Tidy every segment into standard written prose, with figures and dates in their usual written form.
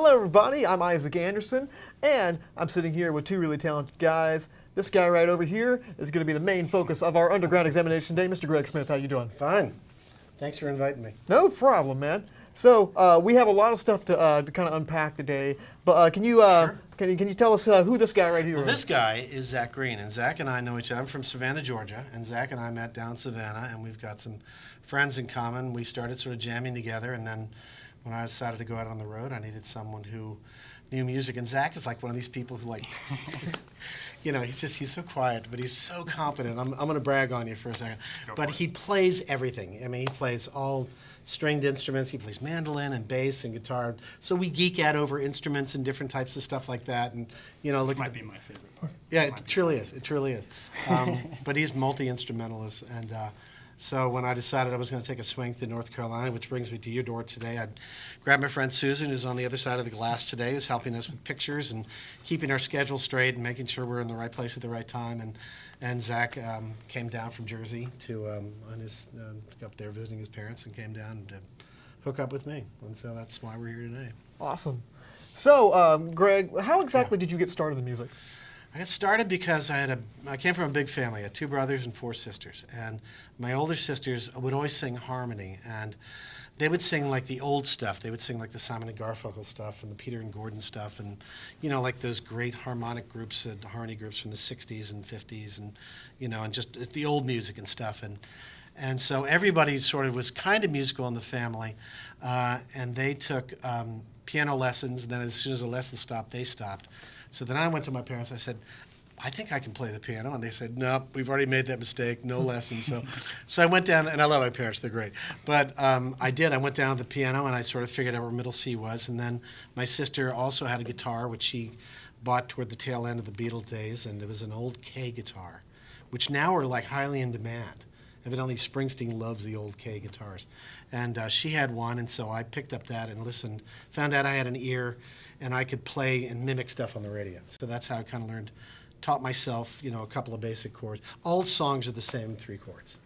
Hello, everybody. I'm Isaac Anderson, and I'm sitting here with two really talented guys. This guy right over here is going to be the main focus of our underground examination day. Mr. Greg Smith, how you doing? Fine. Thanks for inviting me. No problem, man. So we have a lot of stuff to kind of unpack today. But can you tell us who this guy right here Well, is? this guy is Zach Green, and Zach and I know each other. I'm from Savannah, Georgia, and Zach and I met down in Savannah, and we've got some friends in common. We started sort of jamming together, and then when I decided to go out on the road, I needed someone who knew music. And Zach is like one of these people who like, you know, he's so quiet, but he's so competent. I'm going to brag on you for a second. But he plays everything. I mean, he plays all stringed instruments. He plays mandolin and bass and guitar. So we geek out over instruments and different types of stuff like that. And, you know, look Might be my favorite part. yeah, it truly is. It truly is. But he's multi-instrumentalist. And so when I decided I was going to take a swing to North Carolina, which brings me to your door today, I grabbed my friend Susan, who's on the other side of the glass today, who's helping us with pictures and keeping our schedule straight and making sure we're in the right place at the right time. And Zach came down from Jersey to up there visiting his parents and came down to hook up with me. And so that's why we're here today. Awesome. So, Greg, how exactly did you get started in music? I got started because I came from a big family. I had 2 brothers and 4 sisters. And my older sisters would always sing harmony. And they would sing like the old stuff. They would sing like the Simon and Garfunkel stuff and the Peter and Gordon stuff. And, you know, like those great harmonic groups, harmony groups from the 60s and 50s and, you know, and just the old music and stuff. And so everybody sort of was kind of musical in the family. And they took piano lessons. And then as soon as the lesson stopped, they stopped. So then I went to my parents. I said, I think I can play the piano. And they said, no, we've already made that mistake. No lessons. So I went down, and I love my parents. They're great. But I did. I went down to the piano, and I sort of figured out where middle C was. And then my sister also had a guitar, which she bought toward the tail end of the Beatles days. And it was an old K guitar, which now are like highly in demand. Evidently, Springsteen loves the old K guitars. And she had one, and so I picked up that and listened, found out I had an ear, and I could play and mimic stuff on the radio. So that's how I kind of learned, taught myself, you know, a couple of basic chords. All songs are the same 3 chords.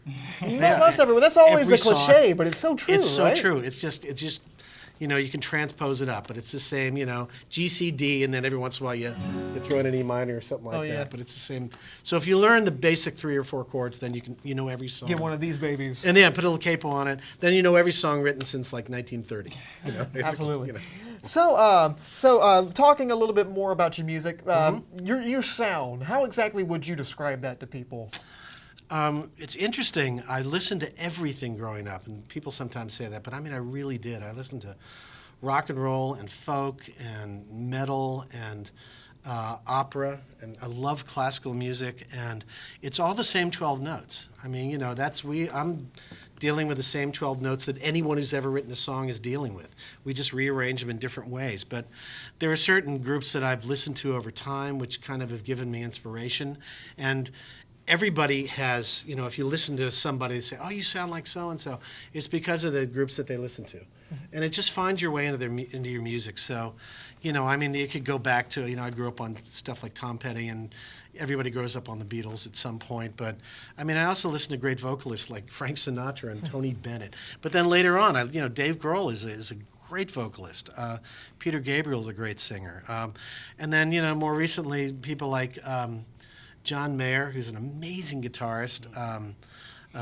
Most everyone. That's always Every a cliche, but it's so true, It's so right? true. It's just, you know, you can transpose it up, but it's the same, you know, G, C, D, and then every once in a while you throw in an E minor or something like that. But it's the same. So if you learn the basic 3 or 4 chords, then you know every song. Get one of these babies. And then put a little capo on it. Then you know every song written since like 1930. You know, basically, Absolutely. you know. So talking a little bit more about your music, your sound, how exactly would you describe that to people? It's interesting. I listened to everything growing up, and people sometimes say that, but I mean, I really did. I listened to rock and roll and folk and metal and opera, and I love classical music, and it's all the same 12 notes. I mean, you know, I'm dealing with the same 12 notes that anyone who's ever written a song is dealing with. We just rearrange them in different ways. But there are certain groups that I've listened to over time which kind of have given me inspiration. And everybody has, you know, if you listen to somebody and say, oh, you sound like so-and-so, it's because of the groups that they listen to. And it just finds your way into your music. So, you know, I mean, you could go back to, you know, I grew up on stuff like Tom Petty, and everybody grows up on the Beatles at some point. But, I mean, I also listen to great vocalists like Frank Sinatra and Tony Bennett. But then later on, you know, Dave Grohl is a great vocalist. Peter Gabriel is a great singer. And then, you know, more recently, people like John Mayer, who's an amazing guitarist.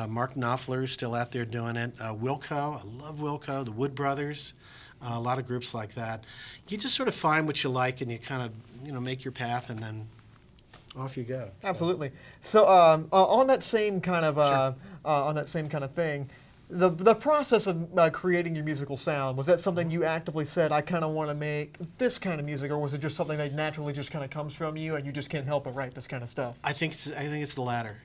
Mark Knopfler is still out there doing it. Wilco, I love Wilco. The Wood Brothers, a lot of groups like that. You just sort of find what you like, and you kind of, you know, make your path, and then off you go. Absolutely. So on that same kind of thing, the process of creating your musical sound, was that something you actively said, I kind of want to make this kind of music, or was it just something that naturally just kind of comes from you and you just can't help but write this kind of stuff? I think it's the latter.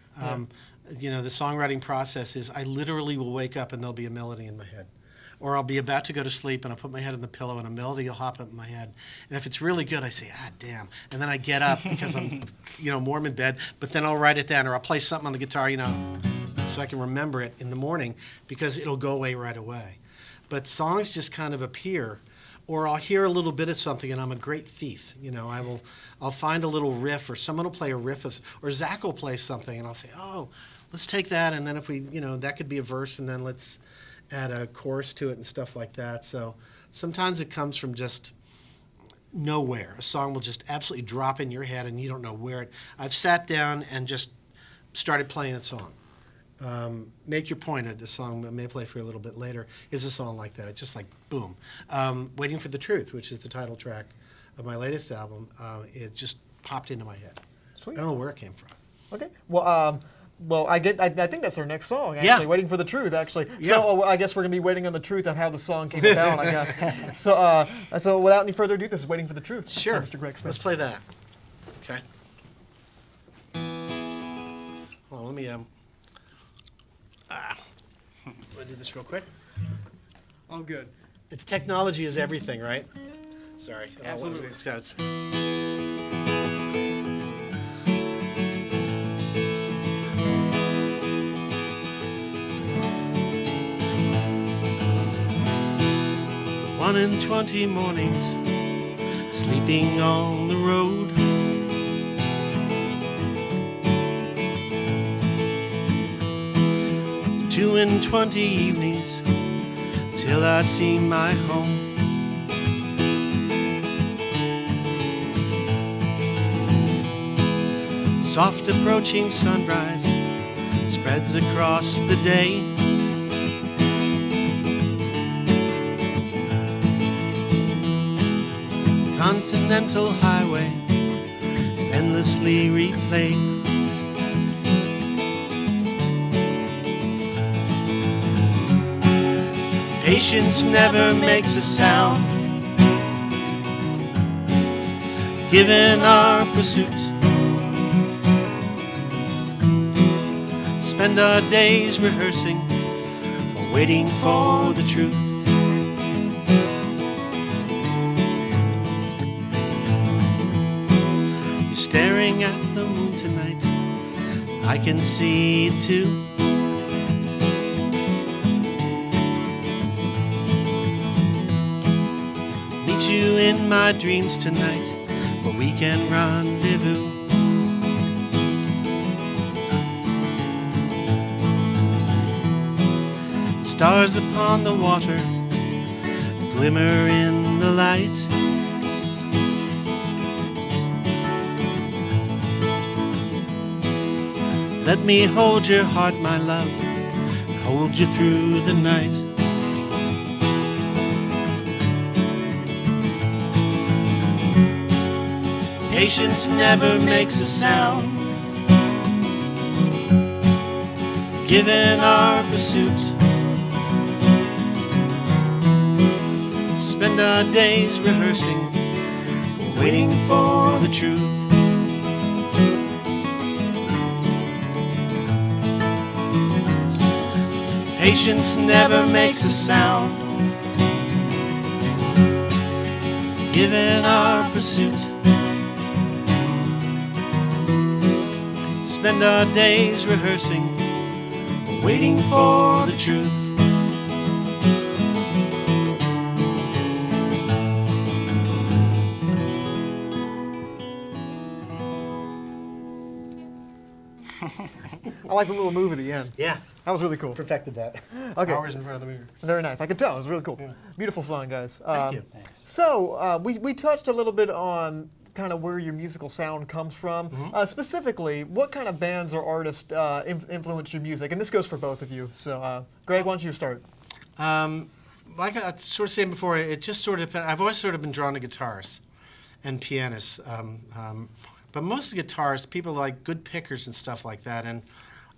You know, the songwriting process is I literally will wake up and there'll be a melody in my head. Or I'll be about to go to sleep and I'll put my head on the pillow and a melody will hop up in my head. And if it's really good, I say, damn. And then I get up because I'm, you know, warm in bed, but then I'll write it down, or I'll play something on the guitar, you know, so I can remember it in the morning, because it'll go away right away. But songs just kind of appear, or I'll hear a little bit of something and I'm a great thief. You know, I'll find a little riff, or someone will play a riff, or Zach will play something and I'll say, oh, let's take that, and then if we, you know, that could be a verse, and then let's add a chorus to it and stuff like that. So sometimes it comes from just nowhere. A song will just absolutely drop in your head and you don't know where it. I've sat down and just started playing a song. Make Your Point, a song I may play for you a little bit later, is a song like that. It's just like boom. Waiting for the Truth, which is the title track of my latest album, it just popped into my head. Sweet. I don't know where it came from. Okay. Well, I think that's our next song. Actually, Yeah. Waiting for the Truth. Actually, Yeah. so I guess we're gonna be waiting on the truth of how the song came about. I guess. So without any further ado, this is Waiting for the Truth. Sure. by Mr. Greg Smith. Let's play that. Okay. Well, let me do this real quick. All good. It's technology is everything, right? Sorry. Absolutely. It's got its- One in 20 mornings, sleeping on the road. Two in 20 evenings, till I see my home. Soft approaching sunrise spreads across the day. Continental highway endlessly replayed. Patience never makes a sound, given our pursuit. Spend our days rehearsing or waiting for the truth. You're staring at the moon tonight, I can see it too. Meet you in my dreams tonight, where we can rendezvous. Stars upon the water glimmer in the light. Let me hold your heart, my love, hold you through the night. Patience never makes a sound, given our pursuit. Spend our days rehearsing, waiting for the truth. Patience never makes a sound, given our pursuit. Spend our days rehearsing, waiting for the truth. I like the little move at the end. Yeah, That was really cool. perfected that. Okay. Hours in front of the mirror. Very nice. I could tell. It was really cool. Yeah. Beautiful song, guys. Thank you. So we touched a little bit on kind of where your musical sound comes from. Specifically, what kind of bands or artists influence your music? And this goes for both of you. So, Greg, why don't you start? Like I sort of saying before, it just sort of depends. I've always sort of been drawn to guitarists and pianists. But most of the guitarists, people like good pickers and stuff like that. And,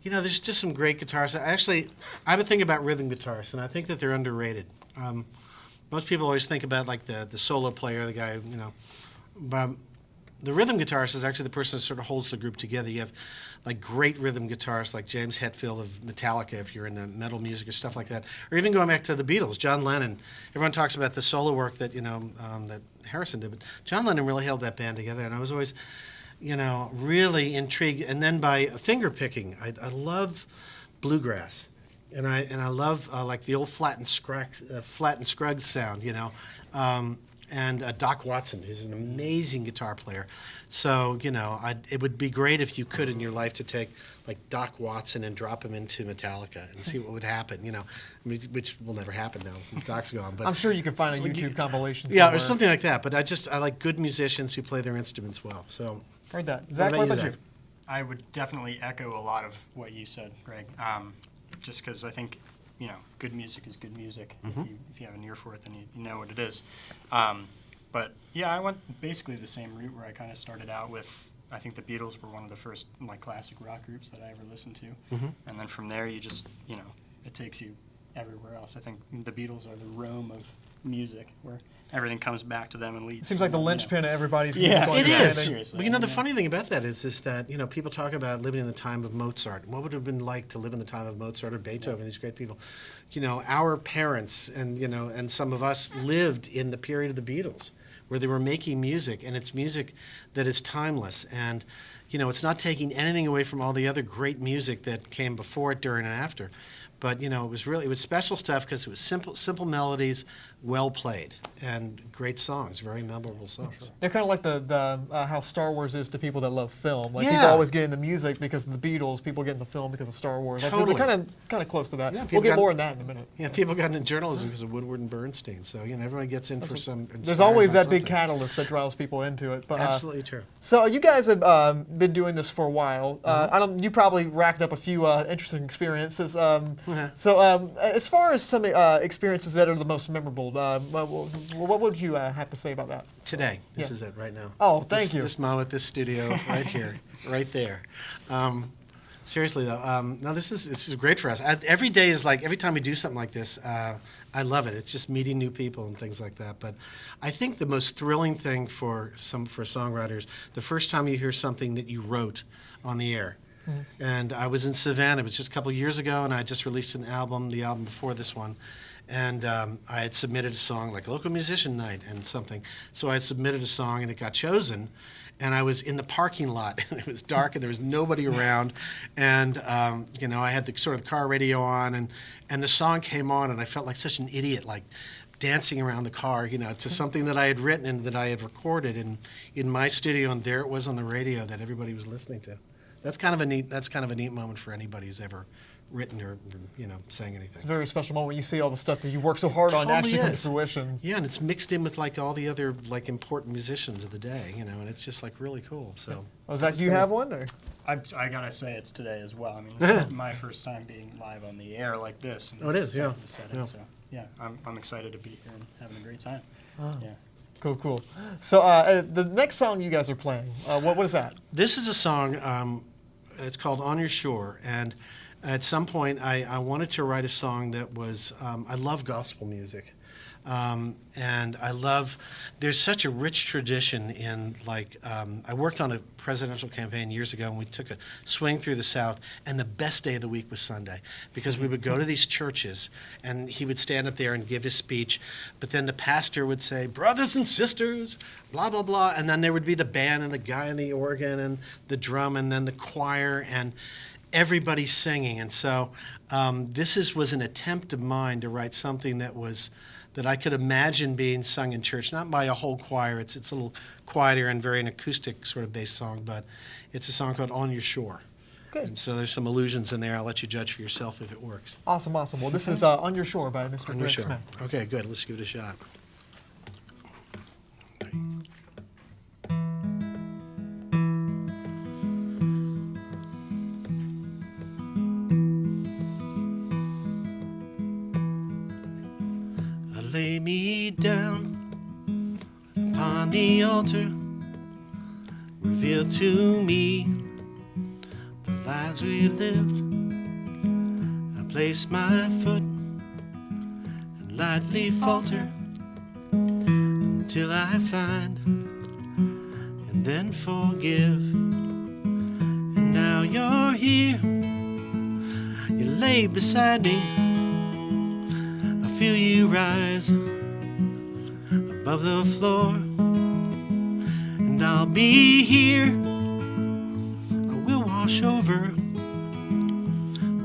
you know, there's just some great guitarists. Actually, I have a thing about rhythm guitarists, and I think that they're underrated. Most people always think about, like, the solo player, the guy, you know. But the rhythm guitarist is actually the person that sort of holds the group together. You have, like, great rhythm guitarists like James Hetfield of Metallica, if you're into metal music or stuff like that. Or even going back to the Beatles, John Lennon. Everyone talks about the solo work that, you know, that Harrison did, but John Lennon really held that band together, and I was always, you know, really intrigued. And then by finger picking, I love bluegrass, and I love like the old flat and scruggs sound, you know. and Doc Watson, who's an amazing guitar player. So, it would be great if you could in your life to take like Doc Watson and drop him into Metallica and see what would happen, which will never happen now since Doc's gone. But I'm sure you can find a YouTube compilation. yeah, somewhere. or something like that. But I like good musicians who play their instruments well. So, Heard that. Zach, what about you? I would definitely echo a lot of what you said, Greg. Just because I think, good music is good music. If you have an ear for it, then you know what it is. But yeah, I went basically the same route where I kind of started out with, I think the Beatles were one of the first like classic rock groups that I ever listened to. And then from there, you just, it takes you everywhere else. I think the Beatles are the Rome of music, where everything comes back to them and leads. It seems like the linchpin of everybody's Yeah, musical it understanding. is. Seriously, But the yeah. funny thing about that is that people talk about living in the time of Mozart. What would it have been like to live in the time of Mozart or Beethoven? These great people. Our parents and some of us lived in the period of the Beatles, where they were making music, and it's music that is timeless. And it's not taking anything away from all the other great music that came before it, during, and after. But it was special stuff because it was simple melodies, well played, and great songs, very memorable songs. They're kind of like the how Star Wars is to people that love film. Like people Yeah. always get into music because of the Beatles. People get into film because of Star Wars. Like, Totally. they're kind of close to that. Yeah, we'll people get got- more on that in a minute. Yeah, people got into journalism because of Woodward and Bernstein. So everyone gets in for some. There's inspired always by that big something. catalyst that draws people into it. But Absolutely true. so you guys have been doing this for a while. You probably racked up a few interesting experiences. So as far as some experiences that are the most memorable, what would you have to say about that? Today, this Yeah. is it right now. Oh, thank you. This moment, this studio, right here, right there. Seriously though, no, this is great for us. Every day is like every time we do something like this, I love it. It's just meeting new people and things like that. But I think the most thrilling thing for songwriters, the first time you hear something that you wrote on the air. And I was in Savannah. It was just a couple of years ago, and I just released an album, the album before this one. And I had submitted a song, like local musician night and something. So I had submitted a song, and it got chosen. And I was in the parking lot, and it was dark, and there was nobody around. And I had the sort of car radio on, and the song came on, and I felt like such an idiot, like dancing around the car, to something that I had written and that I had recorded in my studio, and there it was on the radio that everybody was listening to. That's kind of a neat moment for anybody who's ever written or sang anything. It's a very special moment when you see all the stuff that you work so hard on Totally actually come to is. fruition. Yeah, and it's mixed in with like all the other like important musicians of the day, and it's just like really cool. So. Oh, Zach, do you have one? Or? I gotta say it's today as well. I mean, this is my first time being live on the air like this. And Oh, it this is, yeah. the setting, Yeah. So yeah, I'm excited to be here and having a great time. Yeah. Cool. So the next song you guys are playing, what is that? This is a song, it's called On Your Shore, and at some point I wanted to write a song that was, I love gospel music, and there's such a rich tradition in I worked on a presidential campaign years ago, and we took a swing through the South, and the best day of the week was Sunday, because we would go to these churches, and he would stand up there and give his speech, but then the pastor would say, brothers and sisters, blah, blah, blah, and then there would be the band and the guy on the organ and the drum and then the choir and everybody singing. And so this was an attempt of mine to write something that I could imagine being sung in church, not by a whole choir. It's a little quieter and very an acoustic sort of based song, but it's a song called On Your Shore. Good. And so there's some allusions in there. I'll let you judge for yourself if it works. Awesome. Well, this is On Your Shore by Mr. On Your Greg Shore. Smith. Okay, good. Let's give it a shot. I lay me down upon the altar, reveal to me the lives we lived. I place my foot and lightly falter until I find and then forgive. And now you're here, you lay beside me. I feel you rise above the floor, and I'll be here. I will wash over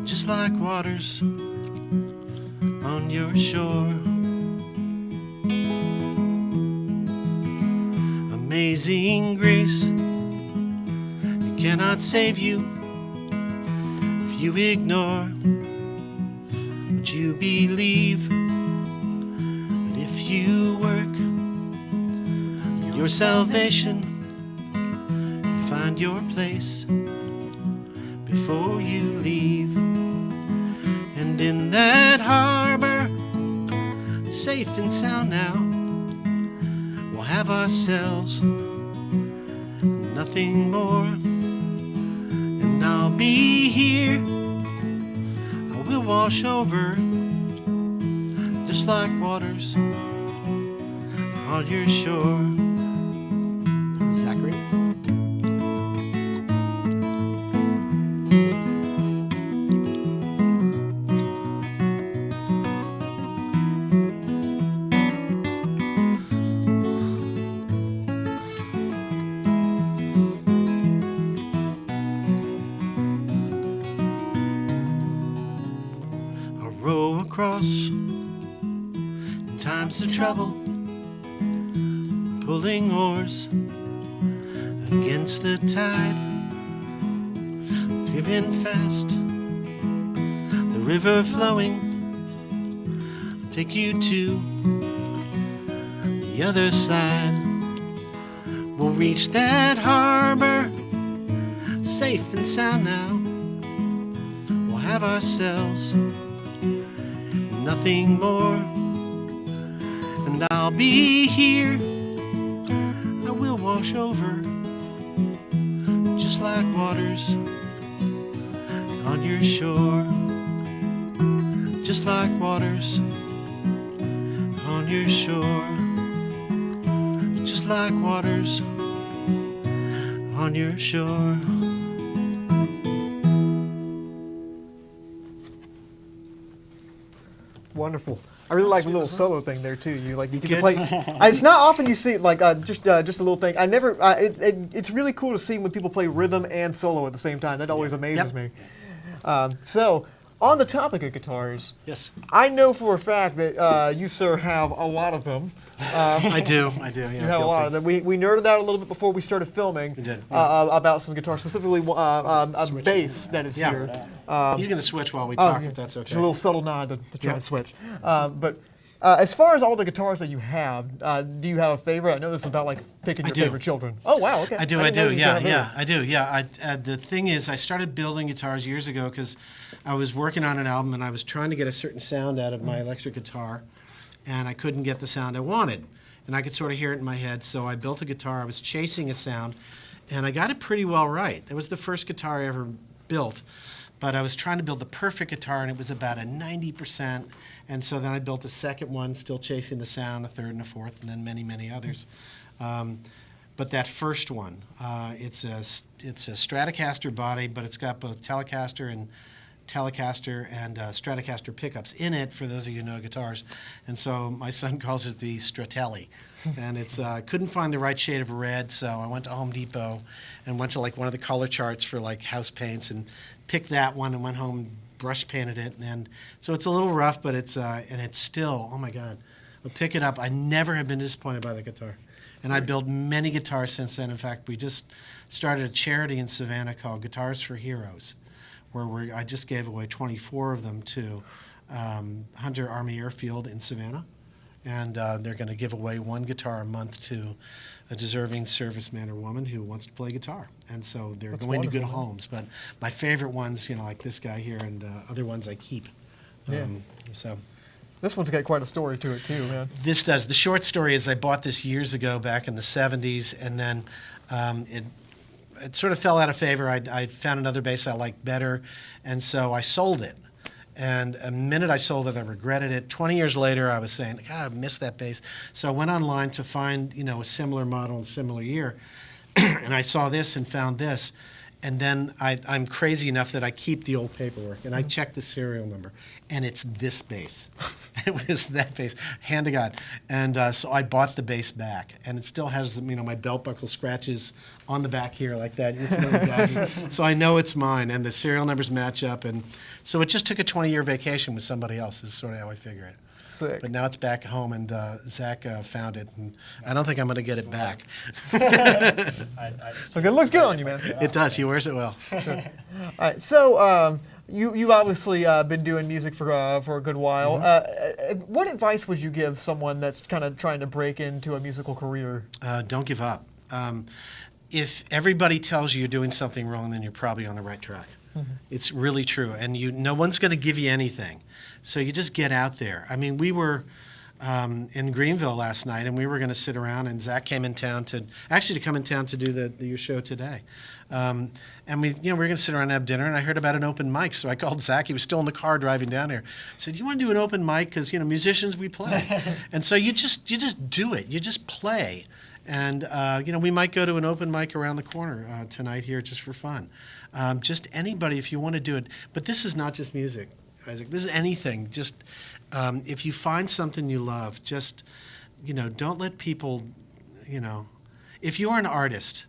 just like waters on your shore. Amazing grace, it cannot save you if you ignore what you believe. But if you work your salvation, you find your place before you leave. And in that harbor, safe and sound now, we'll have ourselves nothing more. And I'll be here, I will wash over, just like waters on your shore. Zachary? Row across in times of trouble, pulling oars against the tide, driven fast, the river flowing, take you to the other side. We'll reach that harbor, safe and sound now. We'll have ourselves nothing more. And I'll be here, I will wash over, just like waters on your shore. Just like waters on your shore. Just like waters on your shore. Wonderful. I really like the little solo thing there too. You get to good? play. It's not often you see just a little thing. I never. It's really cool to see when people play rhythm and solo at the same time. That always amazes me. So on the topic of guitars, Yes, I know for a fact that you, sir, have a lot of them. I do. Yeah, You have a lot of them. We nerded out a little bit before we started filming. We did, about some guitars, specifically a bass that is Yeah. here. He's going to switch while we talk, yeah. if that's okay. Just a little subtle nod to try Yeah. to switch. But as far as all the guitars that you have, do you have a favorite? I know this is about picking your do. favorite children. Oh wow, okay. I do. didn't know you Yeah, had a yeah, I do. Yeah. The thing is, I started building guitars years ago because I was working on an album and I was trying to get a certain sound out of my electric guitar, and I couldn't get the sound I wanted. And I could sort of hear it in my head, so I built a guitar. I was chasing a sound, and I got it pretty well right. That was the first guitar I ever built, but I was trying to build the perfect guitar, and it was about a 90%. And so then I built a second one, still chasing the sound, a third and a fourth, and then many, many others. But that first one, it's a Stratocaster body, but it's got both Telecaster and Stratocaster pickups in it, for those of you who know guitars. And so my son calls it the Stratelli. And it's couldn't find the right shade of red, so I went to Home Depot and went to one of the color charts for house paints and picked that one and went home and brush painted it. And so it's a little rough, but it's still, oh my God, I'll pick it up. I never have been disappointed by the guitar. And I built many guitars since then. In fact, we just started a charity in Savannah called Guitars for Heroes, where I just gave away 24 of them to Hunter Army Airfield in Savannah. And they're going to give away one guitar a month to a deserving serviceman or woman who wants to play guitar. And so they're That's going to good wonderful, man. homes. But my favorite ones, like this guy here, and other ones I keep. Yeah. So This one's got quite a story to it too, man. this does. The short story is I bought this years ago, back in the 70s, and then it sort of fell out of favor. I found another bass I liked better, and so I sold it. And the minute I sold it, I regretted it. 20 years later, I was saying, God, I missed that bass. So I went online to find, a similar model and similar year, and I saw this and found this. And then I'm crazy enough that I keep the old paperwork, and I check the serial number, and it's this bass. It was that bass, hand to God. And so I bought the bass back, and it still has, my belt buckle scratches on the back here like that. It's no doubt. So I know it's mine, and the serial numbers match up. And so it just took a 20-year vacation with somebody else is sort of how I figure it. Sick. But now it's back home, and Zach found it, and I don't think I'm going to get it back. So it looks good on you, man. It does. He wears it well. All right, so you've obviously been doing music for a good while. What advice would you give someone that's kind of trying to break into a musical career? Don't give up. If everybody tells you you're doing something wrong, then you're probably on the right track. It's really true, and no one's going to give you anything. So you just get out there. I mean, we were in Greenville last night, and we were going to sit around, and Zach came in town to come in town to do your show today. And we were going to sit around and have dinner, and I heard about an open mic, so I called Zach. He was still in the car driving down here. I said, "You want to do an open mic? Because musicians, we play." And so you just do it. You just play. And we might go to an open mic around the corner tonight here just for fun. Just anybody, if you want to do it. But this is not just music, Isaac. This is anything. Just if you find something you love, just don't let people. If you're an artist,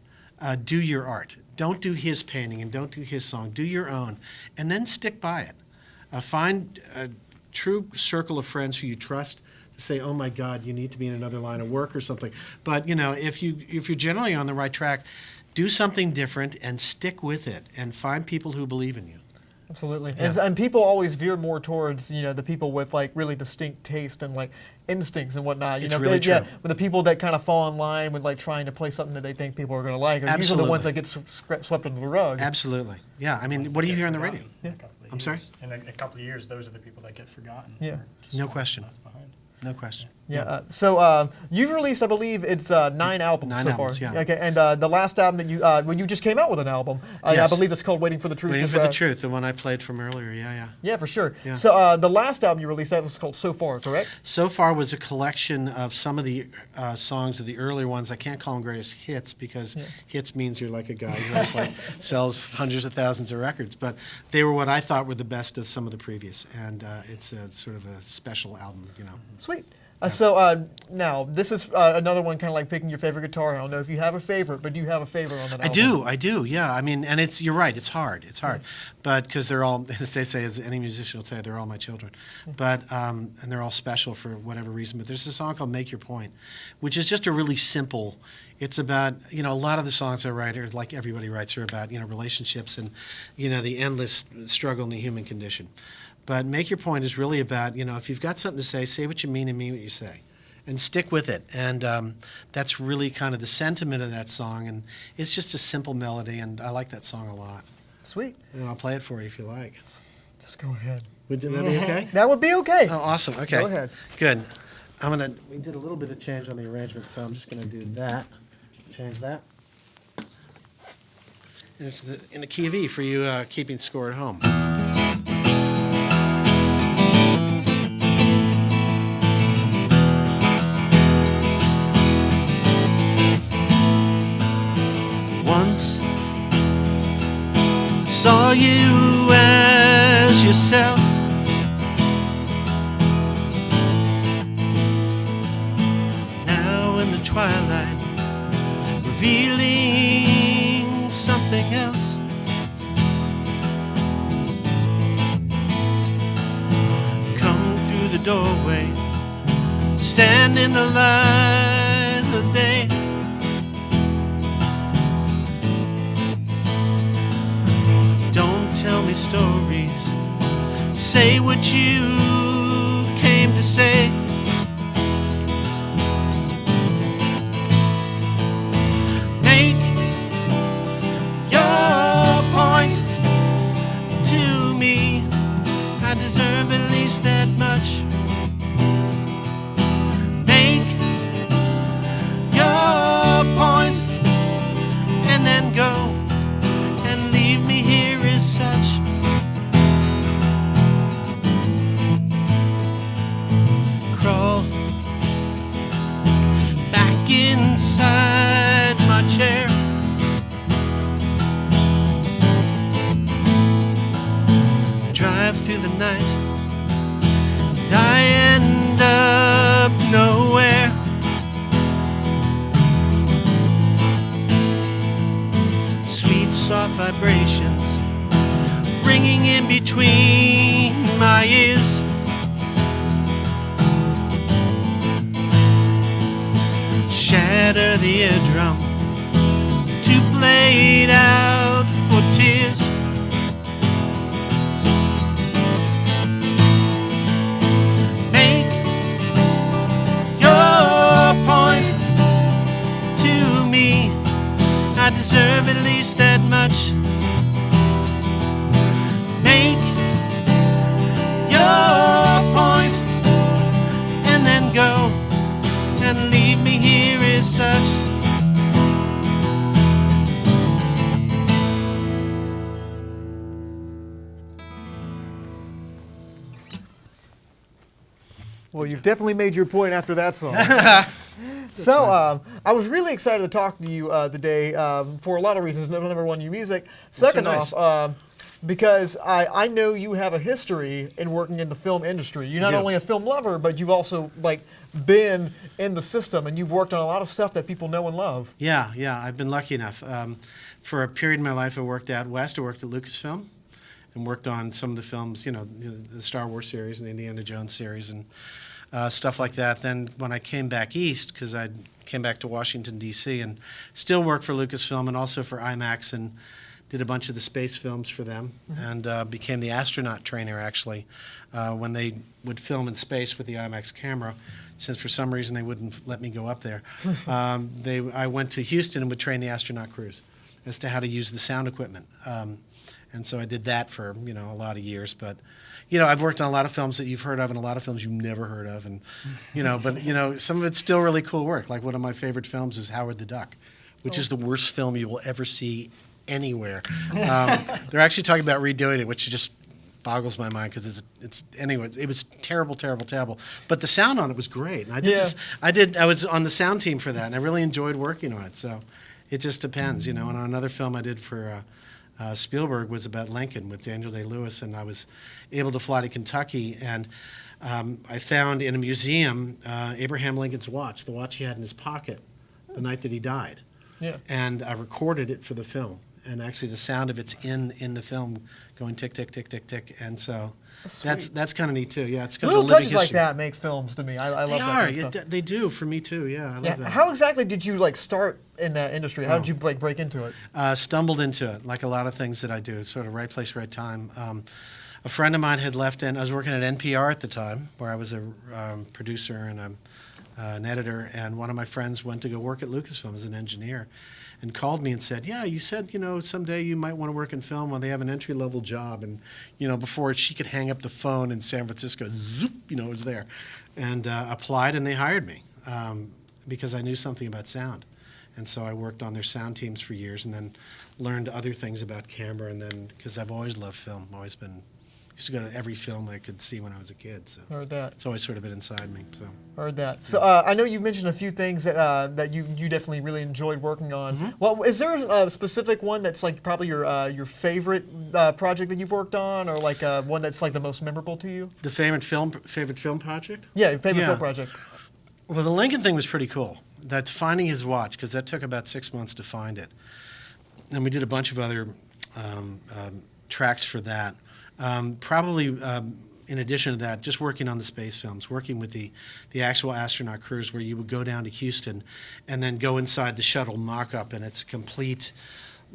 do your art. Don't do his painting and don't do his song. Do your own, and then stick by it. Find a true circle of friends who you trust. Say, oh my God, you need to be in another line of work or something. But if you're generally on the right track, do something different and stick with it, and find people who believe in you. Absolutely. Yeah. And people always veer more towards, the people with like really distinct taste and like instincts and whatnot. It's really true. Yeah, but the people that kind of fall in line with like trying to play something that they think people are going to like are usually the ones that get swept under the rug. Absolutely. Yeah. I mean, what do you hear on the radio? Yeah. I'm sorry? In a couple of years, those are the people that get forgotten. Yeah. or just No left question. behind. No question. Yeah. So you've released, I believe, it's 9 albums 9 so albums, far. yeah. Okay. And the last album that you just came out with an album. I Yes. believe it's called Waiting for the Truth. Waiting Just, for the Truth, the one I played from earlier. Yeah. Yeah, for sure. Yeah. So the last album you released, that was called So Far, correct? So Far was a collection of some of the songs of the earlier ones. I can't call them greatest hits because hits means you're like a guy who has sells hundreds of thousands of records. But they were what I thought were the best of some of the previous, and it's a sort of a special album. Sweet. So now, this is another one kind of like picking your favorite guitar. I don't know if you have a favorite, but do you have a favorite on that album? I do, yeah. I mean, and you're right, it's hard. But because they're all, as they say, as any musician will tell you, they're all my children. But, and they're all special for whatever reason. But there's a song called Make Your Point, which is just a really simple, it's about, a lot of the songs I write, are like everybody writes, are about, relationships and, the endless struggle in the human condition. But Make Your Point is really about, if you've got something to say what you mean and mean what you say. And stick with it. And that's really kind of the sentiment of that song. And it's just a simple melody, and I like that song a lot. Sweet. And I'll play it for you if you like. Just go ahead. Would that be okay? That would be okay. Oh, awesome. Okay. Go ahead. Good. We did a little bit of change on the arrangement, so I'm just going to do that. Change that. And it's in the key of E for you keeping score at home. Once saw you as yourself. Now in the twilight, revealing something else. Come through the doorway, stand in the light of the day. Tell me stories, say what you came to say. Make your point to me. I deserve at least that much. Make your point and then go. Such crawl back inside my chair. Drive through the night and I end up nowhere. Sweet soft vibrations ringing in between my ears. shatter the eardrum, too played out for tears. Make your point to me. I deserve at least that much. Make your point and then go and leave me here as such. Well, you've definitely made your point after that song. So, I was really excited to talk to you today for a lot of reasons. Number one, your music. Second nice. off, because I know you have a history in working in the film industry. You're not do. only a film lover, but you've also been in the system, and you've worked on a lot of stuff that people know and love. Yeah, I've been lucky enough. For a period in my life, I worked out west. I worked at Lucasfilm and worked on some of the films, the Star Wars series and the Indiana Jones series and stuff like that. Then when I came back east, because I came back to Washington, D.C., and still worked for Lucasfilm and also for IMAX and did a bunch of the space films for them and became the astronaut trainer, actually, when they would film in space with the IMAX camera. Since for some reason they wouldn't let me go up there, I went to Houston and would train the astronaut crews as to how to use the sound equipment. And so I did that for a lot of years. But I've worked on a lot of films that you've heard of and a lot of films you've never heard of, and but some of it's still really cool work. Like one of my favorite films is Howard the Duck, which is the worst film you will ever see anywhere. They're actually talking about redoing it, which just boggles my mind because it was terrible. But the sound on it was great. And I was on the sound team for that, and I really enjoyed working on it. So it just depends, And on another film I did for Spielberg was about Lincoln with Daniel Day-Lewis, and I was able to fly to Kentucky, and I found in a museum Abraham Lincoln's watch, the watch he had in his pocket the night that he died. Yeah. And I recorded it for the film. And actually, the sound of it's in the film, going tick tick tick tick tick, and so that's kind of neat too. Yeah, it's kind Little of living touches like history. that make films to me. I love They that are. kind of stuff. They do for me too. Yeah, I love Yeah. that. How exactly did you start in that industry? How did you break into it? Stumbled into it, like a lot of things that I do. Sort of right place, right time. A friend of mine had left, and I was working at NPR at the time, where I was a producer and an editor. And one of my friends went to go work at Lucasfilm as an engineer, and called me and said, "Yeah, you said someday you might want to work in film. Well, they have an entry-level job." And before she could hang up the phone in San Francisco, zoop, it was there, and applied, and they hired me because I knew something about sound. And so I worked on their sound teams for years, and then learned other things about camera. And then because I've always loved film, used to go to every film I could see when I was a kid. So Heard that. it's always sort of been inside me. So. Heard that. So I know you mentioned a few things that you definitely really enjoyed working on. Well, is there a specific one that's probably your favorite project that you've worked on, or one that's the most memorable to you? The favorite film project? Yeah, your favorite Yeah. film project. Well, the Lincoln thing was pretty cool. That finding his watch, because that took about 6 months to find it, and we did a bunch of other tracks for that. Probably in addition to that, just working on the space films, working with the actual astronaut crews, where you would go down to Houston and then go inside the shuttle mock-up, and it's a complete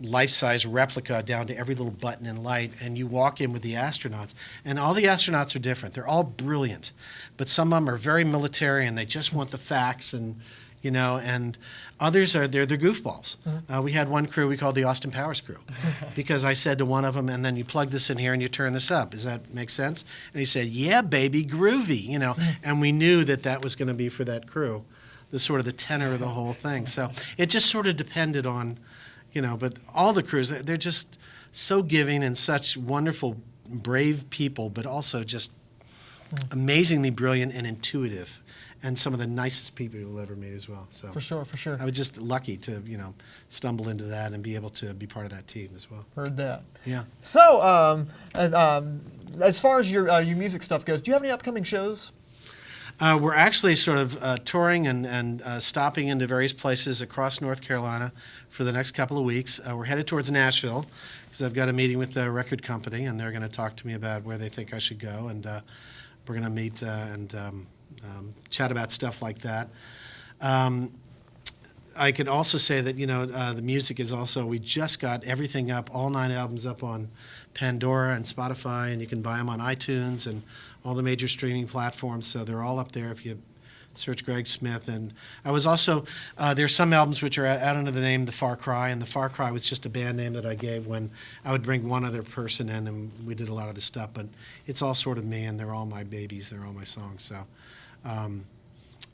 life-size replica down to every little button and light, and you walk in with the astronauts, and all the astronauts are different. They're all brilliant, but some of them are very military, and they just want the facts, and and others they're goofballs. We had one crew we called the Austin Powers crew, because I said to one of them, "And then you plug this in here and you turn this up. Does that make sense?" And he said, "Yeah, baby, groovy," And we knew that was going to be for that crew, the sort of the tenor of the whole thing. So it just sort of depended on, but all the crews, they're just so giving and such wonderful, brave people, but also just amazingly brilliant and intuitive. And some of the nicest people you'll ever meet as well. So For sure. I was just lucky to, stumble into that and be able to be part of that team as well. Heard that. Yeah. So, as far as your music stuff goes, do you have any upcoming shows? We're actually sort of touring and stopping into various places across North Carolina for the next couple of weeks. We're headed towards Nashville because I've got a meeting with the record company, and they're going to talk to me about where they think I should go, and we're going to meet and chat about stuff like that. I could also say that, the music is also, we just got everything up, all 9 albums up on Pandora and Spotify, and you can buy them on iTunes and all the major streaming platforms. So they're all up there if you search Greg Smith. And I was also, there's some albums which are out under the name The Far Cry, and The Far Cry was just a band name that I gave when I would bring one other person in, and we did a lot of the stuff. But it's all sort of me, and they're all my babies, they're all my songs.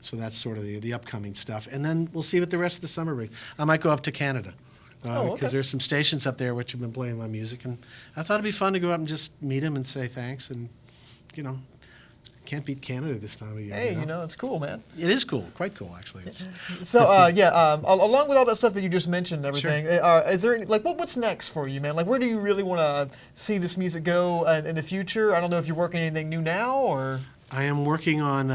So that's sort of the upcoming stuff. And then we'll see what the rest of the summer brings. I might go up to Canada. Because there's some stations up there which have been playing my music, and I thought it'd be fun to go up and just meet them and say thanks, and can't beat Canada this time of year. Hey, it's cool, man. It is cool, quite cool actually. So, along with all that stuff that you just mentioned and everything, is there any, what's next for you, man? Like, where do you really want to see this music go in the future? I don't know if you're working on anything new now, or... I am working on,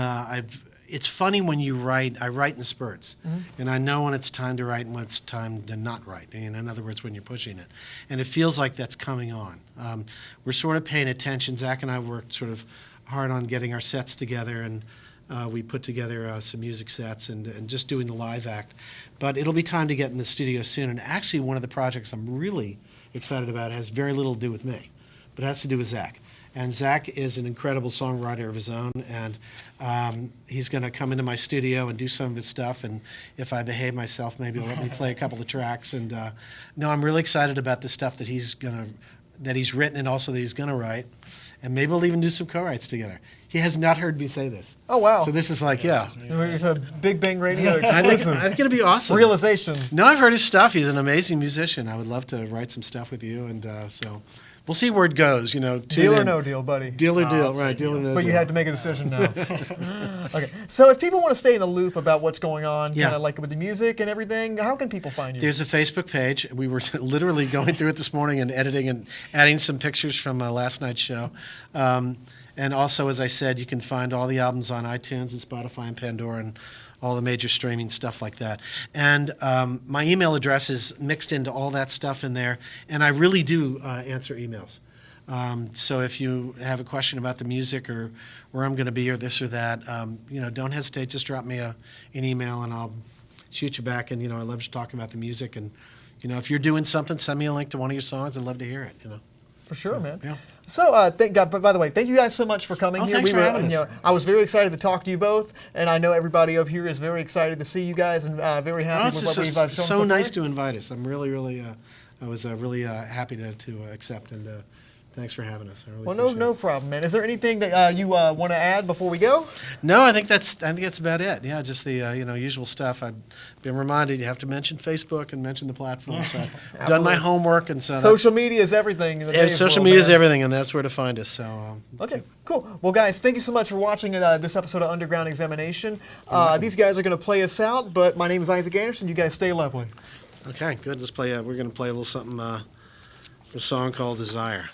it's funny when you write, I write in spurts, and I know when it's time to write and when it's time to not write, in other words, when you're pushing it. And it feels like that's coming on. We're sort of paying attention. Zach and I worked sort of hard on getting our sets together, and we put together some music sets and just doing the live act. But it'll be time to get in the studio soon. And actually, one of the projects I'm really excited about has very little to do with me, but it has to do with Zach. And Zach is an incredible songwriter of his own, and he's going to come into my studio and do some of his stuff. And if I behave myself, maybe he'll let me play a couple of tracks. And no, I'm really excited about the stuff that he's written and also that he's going to write. And maybe we'll even do some co-writes together. He has not heard me say this. Oh, wow. So this is like, It's a Big Bang Radio I think exclusive it'll be awesome. realization. No, I've heard his stuff. He's an amazing musician. I would love to write some stuff with you, and so we'll see where it goes. Deal or no deal, buddy. Deal or Oh, deal, I'll say right? Deal or no But deal. you had to make a decision now. Okay. So if people want to stay in the loop about what's going on, Yeah. kind of like with the music and everything, how can people find you? There's a Facebook page. We were literally going through it this morning and editing and adding some pictures from last night's show. And also, as I said, you can find all the albums on iTunes and Spotify and Pandora and all the major streaming stuff like that. And my email address is mixed into all that stuff in there. And I really do answer emails. So if you have a question about the music or where I'm going to be or this or that, don't hesitate. Just drop me an email and I'll shoot you back. And, I love to talk about the music. And, if you're doing something, send me a link to one of your songs. I'd love to hear it, For sure, man. Yeah. So, thank God. But by the way, thank you guys so much for coming here. Thanks for having us. I was very excited to talk to you both, and I know everybody up here is very excited to see you guys and very happy Oh, with what we've shown so so nice far. to invite us. I'm really, really, I was really happy to accept, and thanks for having us. I really Well, appreciate no it. problem, man. Is there anything that you want to add before we go? No, I think that's about it. Yeah, just the usual stuff. I've been reminded you have to mention Facebook and mention the platform. So I've done my homework, and so Social media is everything. In the today's social world, media is man. everything, and that's where to find us. So Okay, cool. Well, guys, thank you so much for watching this episode of Underground Examination. These guys are going to play us out, but my name is Isaac Anderson. You guys stay lovely. okay, good. Let's play. We're going to play a little something. A song called Desire.